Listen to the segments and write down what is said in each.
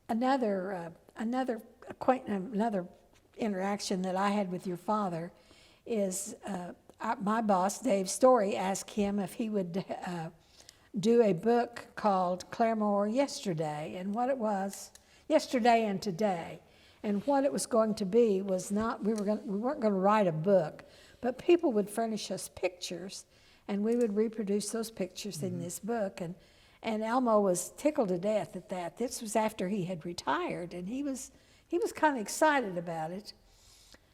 another another interaction that I had with your father is my boss, Dave Story, asked him if he would do a book called Claremore Yesterday, and what it was, Yesterday and Today. And what it was going to be was not, we weren't going to write a book, but people would furnish us pictures, and we would reproduce those pictures in this book. And Elmo was tickled to death at that. This was after he had retired, and he was kind of excited about it.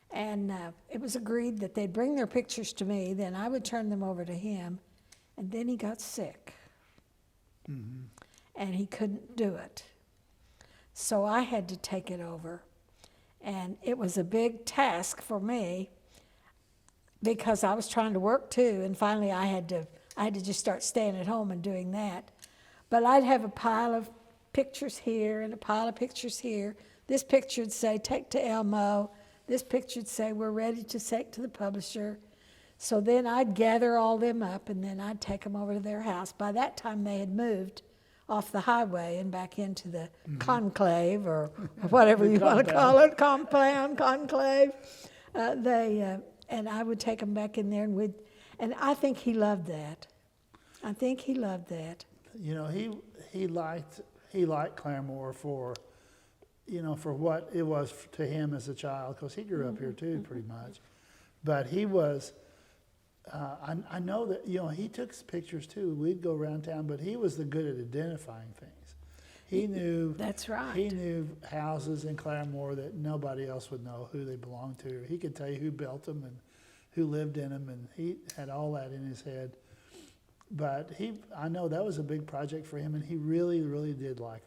And it was agreed that they'd bring their pictures to me, then I would turn them over to him, and then he got sick. And he couldn't do it. So I had to take it over. And it was a big task for me because I was trying to work too, and finally I had to just start staying at home and doing that. But I'd have a pile of pictures here and a pile of pictures here. This picture would say, take to Elmo. This picture would say, we're ready to take to the publisher. So then I'd gather all them up, and then I'd take them over to their house. By that time, they had moved off the highway and back into the conclave, or whatever you want to call it, compound, conclave. And I would take them back in there, and I think he loved that. I think he loved that. You know, he liked Claremore for, you know, for what it was to him as a child, because he grew up here too, pretty much. But he was, I know that, you know, he took pictures too. We'd go around town, but he was the good at identifying things. He knew. That's right. He knew houses in Claremore that nobody else would know who they belonged to. He could tell you who built them and who lived in them, and he had all that in his head. But I know that was a big project for him, and he really, really did like